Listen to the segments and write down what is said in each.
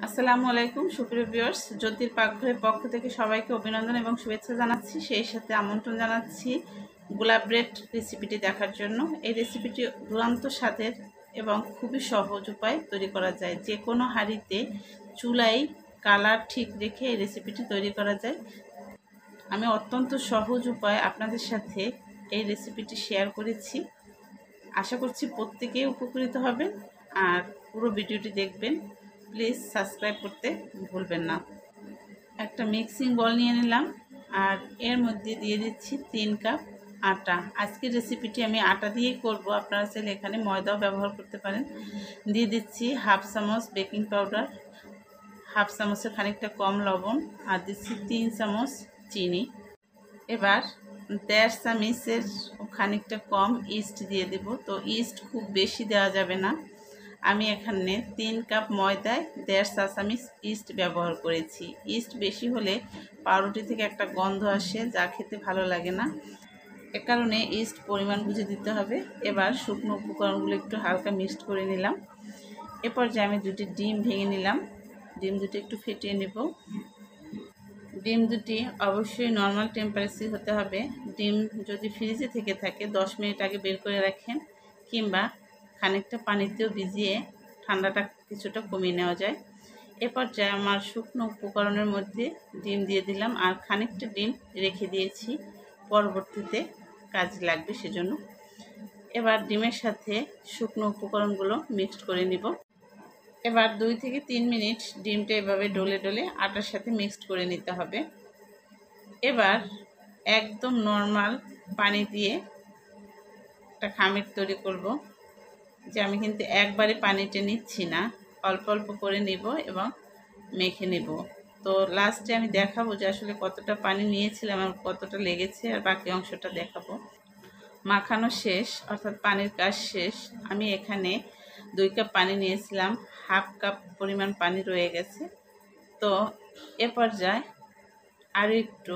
আসসালামু আলাইকুম সুপ্রিয় ভিউয়ার্স, জ্যোতির পাকঘরের পক্ষ থেকে সবাইকে অভিনন্দন এবং শুভেচ্ছা জানাচ্ছি। সেই সাথে আমন্ত্রণ জানাচ্ছি গোলাপ ব্রেড রেসিপিটি দেখার জন্য। এই রেসিপিটি দুরন্ত স্বাদের এবং খুবই সহজ উপায় তৈরি করা যায়। যে কোনো হাঁড়িতে চুলায় কালার ঠিক রেখে এই রেসিপিটি তৈরি করা যায়। আমি অত্যন্ত সহজ উপায় আপনাদের সাথে এই রেসিপিটি শেয়ার করেছি। আশা করছি প্রত্যেকেই উপকৃত হবেন আর পুরো ভিডিওটি দেখবেন। প্লিজ সাবস্ক্রাইব করতে ভুলবেন না। একটা মিক্সিং বল নিয়ে নিলাম আর এর মধ্যে দিয়ে দিচ্ছি 3 কাপ আটা। আজকের রেসিপিটি আমি আটা দিয়েই করব, আপনারা চাইলে এখানে ময়দাও ব্যবহার করতে পারেন। দিয়ে দিচ্ছি হাফ চামচ বেকিং পাউডার, হাফ চামচের খানিকটা কম লবণ, আর দিচ্ছি 3 চামচ চিনি। এবার 1.5 চামচের খানিকটা কম ইস্ট দিয়ে দেব। তো ইস্ট খুব বেশি দেওয়া যাবে না। আমি এখানে 3 কাপ ময়দায় 1.5 চা চামচ ইস্ট ব্যবহার করেছি। ইস্ট বেশি হলে পাউরুটি থেকে একটা গন্ধ আসে, যা খেতে ভালো লাগে না। এ কারণে ইস্ট পরিমাণ বুঝে দিতে হবে। এবার শুকনো উপকরণগুলো একটু হালকা মিক্সড করে নিলাম। এরপর যে আমি 2টি ডিম ভেঙে নিলাম। ডিম দুটি একটু ফেটিয়ে নেব। ডিম দুটি অবশ্যই নর্মাল টেম্পারেচার হতে হবে। ডিম যদি ফ্রিজে থেকে থাকে 10 মিনিট আগে বের করে রাখেন, কিংবা খানিকটা পানিতেও ভিজিয়ে ঠান্ডাটা কিছুটা কমিয়ে নেওয়া যায়। এরপর যা আমার শুকনো উপকরণের মধ্যে ডিম দিয়ে দিলাম আর খানিকটা ডিম রেখে দিয়েছি, পরবর্তীতে কাজে লাগবে সেজন্য। এবার ডিমের সাথে শুকনো উপকরণগুলো মিক্সড করে নিব। এবার 2 থেকে 3 মিনিট ডিমটা এভাবে ডলে ডলে আটার সাথে মিক্সড করে নিতে হবে। এবার একদম নর্মাল পানি দিয়ে একটা খামির তৈরি করব। যে আমি কিন্তু একবারে পানিটা নিচ্ছি না, অল্প অল্প করে নেব এবং মেখে নেব। তো লাস্টে আমি দেখাবো যে আসলে কতটা পানি নিয়েছিলাম আর কতটা লেগেছে, আর বাকি অংশটা দেখাবো। মাখানো শেষ, অর্থাৎ পানির কাজ শেষ। আমি এখানে 2 কাপ পানি নিয়েছিলাম, হাফ কাপ পরিমাণ পানি রয়ে গেছে। তো এ পর্যায়ে আরও একটু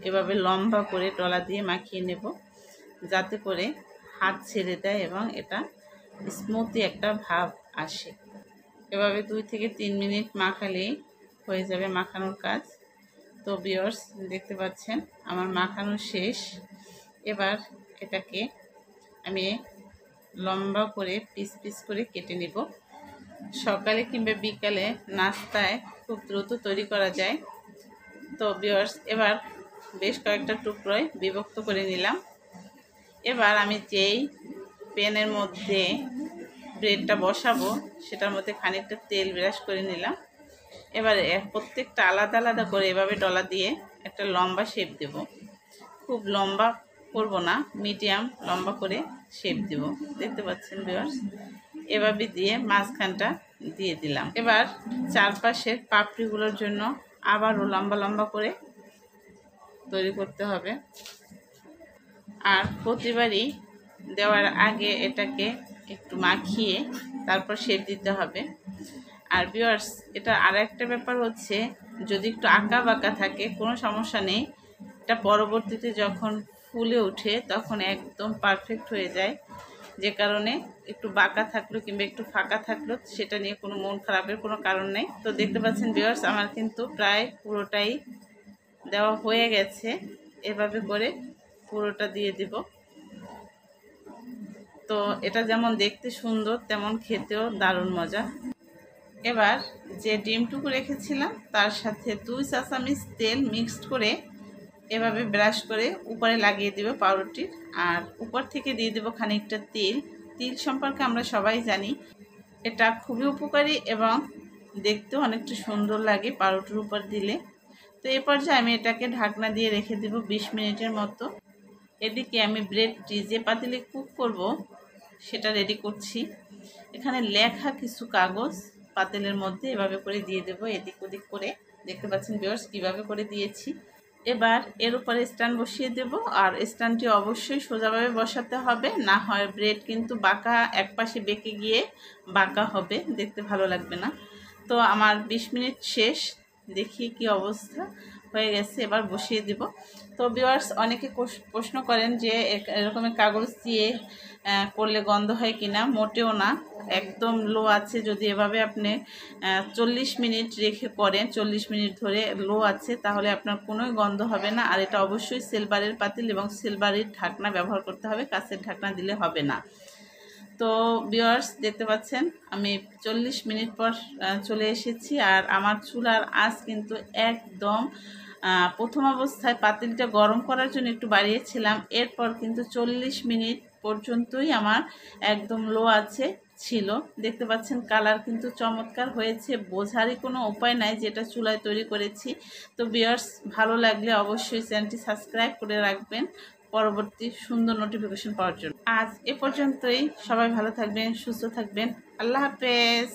এভাবে লম্বা করে ডলা দিয়ে মাখিয়ে নেব, যাতে করে হাত ছেড়ে দেয় এবং এটা স্মুথি একটা ভাব আসে। এভাবে 2 থেকে 3 মিনিট মাখালেই হয়ে যাবে মাখানোর কাজ। তো ভিউয়ার্স, দেখতে পাচ্ছেন আমার মাখানো শেষ। এবার এটাকে আমি লম্বা করে পিস পিস করে কেটে নেব। সকালে কিংবা বিকালে নাস্তায় খুব দ্রুত তৈরি করা যায়। তো ভিউয়ার্স, এবার বেশ কয়েকটা টুকরোয় বিভক্ত করে নিলাম। এবার আমি যেই প্যানের মধ্যে ব্রেডটা বসাবো সেটার মধ্যে খানিকটা তেল ব্রাশ করে নিলাম। এবারে প্রত্যেকটা আলাদা আলাদা করে এভাবে ডলা দিয়ে একটা লম্বা শেপ দেব। খুব লম্বা করব না, মিডিয়াম লম্বা করে শেপ দেব। দেখতে পাচ্ছেন ভিউয়ার্স, এভাবে দিয়ে মাঝখানটা দিয়ে দিলাম। এবার চারপাশের পাপড়িগুলোর জন্য আবারও লম্বা লম্বা করে তৈরি করতে হবে। আর প্রতিবারই দেওয়ার আগে এটাকে একটু মাখিয়ে তারপর শেপ দিতে হবে। আর ভিউয়ার্স, এটা আর একটা ব্যাপার হচ্ছে, যদি একটু আঁকা বাঁকা থাকে কোনো সমস্যা নেই, এটা পরবর্তীতে যখন ফুলে ওঠে তখন একদম পারফেক্ট হয়ে যায়। যে কারণে একটু বাঁকা থাকলো কিংবা একটু ফাঁকা থাকলো সেটা নিয়ে কোনো মন খারাপের কোনো কারণ নেই। তো দেখতে পাচ্ছেন ভিউয়ার্স, আমার কিন্তু প্রায় পুরোটাই দেওয়া হয়ে গেছে। এভাবে করে পুরোটা দিয়ে দিব। তো এটা যেমন দেখতে সুন্দর তেমন খেতেও দারুণ মজা। এবার যে ডিমটুকু রেখেছিলাম তার সাথে 2 চা চামচ তেল মিক্সড করে এভাবে ব্রাশ করে উপরে লাগিয়ে দেব পাউরুটির, আর উপর থেকে দিয়ে দেব খানিকটা তিল। তিল সম্পর্কে আমরা সবাই জানি, এটা খুবই উপকারী এবং দেখতেও অনেকটা সুন্দর লাগে পাউরুটির উপর দিলে। তো এই পর্যায়ে আমি এটাকে ঢাকনা দিয়ে রেখে দেব 20 মিনিটের মতো। এদিকে আমি ব্রেডটি যে পাতিলে কুক করব সেটা রেডি করছি। এখানে লেখা কিছু কাগজ পাতিলের মধ্যে এভাবে করে দিয়ে দেব, এদিক ওদিক করে। দেখতে পাচ্ছেন ভিউয়ার্স কীভাবে করে দিয়েছি। এবার এর উপরে স্ট্যান্ড বসিয়ে দেব, আর স্ট্যান্ডটি অবশ্যই সোজাভাবে বসাতে হবে, না হয় ব্রেড কিন্তু বাঁকা, এক পাশে বেঁকে গিয়ে বাঁকা হবে, দেখতে ভালো লাগবে না। তো আমার 20 মিনিট শেষ, দেখি কি অবস্থা। হয়ে গেছে, এবার বসিয়ে দিব। তো ভিউয়ার্স, অনেকে প্রশ্ন করেন যে এরকমের কাগজ দিয়ে করলে গন্ধ হয় কিনা। মোটেও না, একদম লো আছে। যদি এভাবে আপনি 40 মিনিট রেখে করেন, 40 মিনিট ধরে লো আছে, তাহলে আপনার কোনোই গন্ধ হবে না। আর এটা অবশ্যই সিলভারের পাতিল এবং সিলভারের ঢাকনা ব্যবহার করতে হবে, কাঁচের ঢাকনা দিলে হবে না। তো ভিউয়ার্স, দেখতে পাচ্ছেন আমি 40 মিনিট পর চলে এসেছি। আর আমার চুলার আঁচ কিন্তু একদম প্রথম অবস্থায় পাতিলটা গরম করার জন্য একটু বাড়িয়েছিলাম, এরপর কিন্তু 40 মিনিট পর্যন্তই আমার একদম লো আছে ছিল। দেখতে পাচ্ছেন কালার কিন্তু চমৎকার হয়েছে, বোঝারই কোনো উপায় নাই যেটা চুলায় তৈরি করেছি। তো ভিউয়ার্স, ভালো লাগলে অবশ্যই চ্যানেলটি সাবস্ক্রাইব করে রাখবেন পরবর্তী সুন্দর নোটিফিকেশন পাওয়ার জন্য। আজ এ পর্যন্তই। সবাই ভালো থাকবেন, সুস্থ থাকবেন। আল্লাহ হাফেজ।